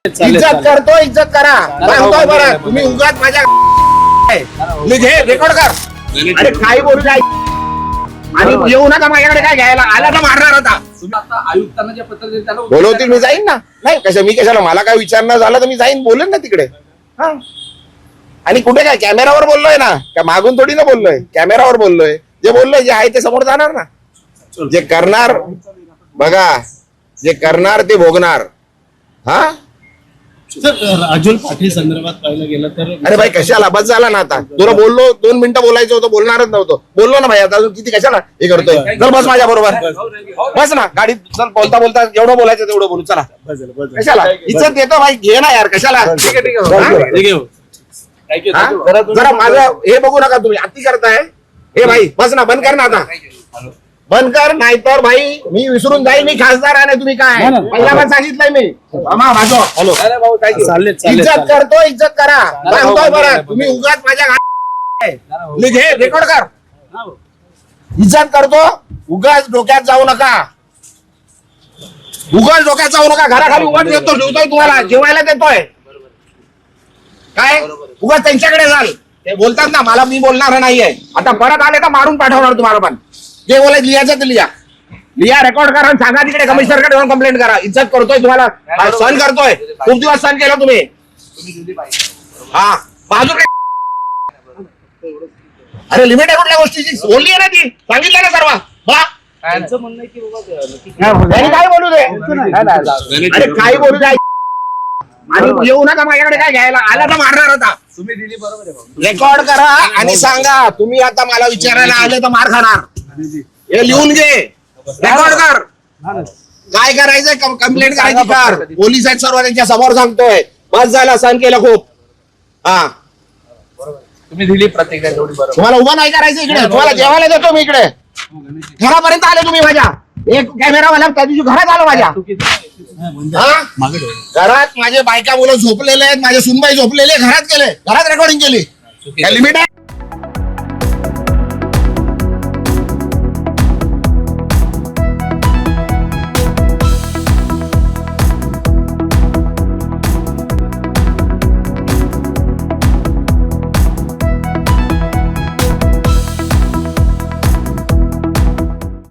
इज्जत करतो, इज्जत करा. सांगतोय बरं, तुम्ही उगाच माझ्या घे रेकॉर्ड कर. अरे काही बोलू काय आणि येऊ नका माझ्याकडे. काय घ्यायला आला तर मारणार होता. आयुक्तांना जे पत्र दिले त्याला बोलवतील मी जाईन ना. नाही कसं मी कशाला, मला काय विचारणं झालं तर मी जाईन, बोलेन ना तिकडे. हा आणि कुठे काय कॅमेरावर बोललोय ना, का मागून थोडी ना बोललोय, कॅमेरावर बोललोय. जे बोललोय जे आहे ते समोर जाणार ना. जे करणार बघा, जे करणार ते भोगणार. हा सर, राजुल पाटील संदर्भात पाहिलं गेलं तर अरे भाई कशाला, बस झाला ना आता. तुला बोललो 2 मिनिटं बोलायचं होतं, बोलणारच नव्हतं. बोललो ना भाई, आता अजून किती कशाला हे करतोय. चल बस माझ्या बरोबर, बस ना गाडीत. चल बोलता बोलता जेवढं बोलायचं तेवढं बोलू. चला कशाला इज्जत देतो भाई, घे ना यार कशाला. ठीक आहे ठीक आहे. हा? जरा माझं हे बघू नका तुम्ही, अति करताय. हे भाई बस ना, बंद कर ना आता, बंद कर. नाही तर भाई मी विसरून जाईल मी खासदार आहे. तुम्ही काय पहिला पण सांगितलंय मी. मामा माझो हॅलो, इज्जत करतो, इज्जत करा. सांगतोय बरं, तुम्ही उगाच माझ्या घे रेकॉर्ड कर. इज्जत करतो, उगाच डोक्यात जाऊ नका. उगाच डोक्यात जाऊ नका. घराखाली उगाच देतो, ठेवतोय तुम्हाला, जेवायला देतोय. काय उगाच त्यांच्याकडे जाल. ते बोलतात ना मला, मी बोलणार नाहीये. आता परत आले तर मारून पाठवणार तुम्हाला. पण जे बोलायचं लिहायचं ते लिहा, रेकॉर्ड करा, सांगा तिकडे कमिशनरकडे जाऊन कंप्लेंट करा. इज्जत करतोय तुम्हाला, सण करतोय. खूप दिवस सण केला तुम्ही. हा बाजू अरे लिमिट आहे कुठल्या गोष्टीची, बोलली आहे ना ती, सांगितलं ना सर्व. त्यांचं म्हणणं आहे की बाबा त्यांनी काय बोलू दे. अरे काही बोलू दे आणि येऊ नका माझ्याकडे. काय घ्यायला आला तर मारणार होता. तुम्ही दिली बरोबर आहे. रेकॉर्ड करा आणि सांगा तुम्ही आता मला विचारायला आले तर मार खाणार. हे लिहून घे, रेकॉर्ड कर. काय करायचं कंप्लेंट करायची कर. पोलीस आहेत सर्व, त्यांच्या समोर सांगतोय. बस झाला, सहन केलं खूप. हा तुम्ही दिली प्रतिक्रिया तेवढी बरोबर. तुम्हाला उभं नाही करायचं इकडे. तुम्हाला जेवायला देतो मी इकडे. घरापर्यंत आले तुम्ही माझ्या. एक कॅमेरावाला त्या दिवशी घरात आलो माझ्या. घरात माझे बायका मुलं झोपलेले आहेत, माझे सुनबाई झोपलेले, घरात गेले, घरात रेकॉर्डिंग केली. लिमिट आहे.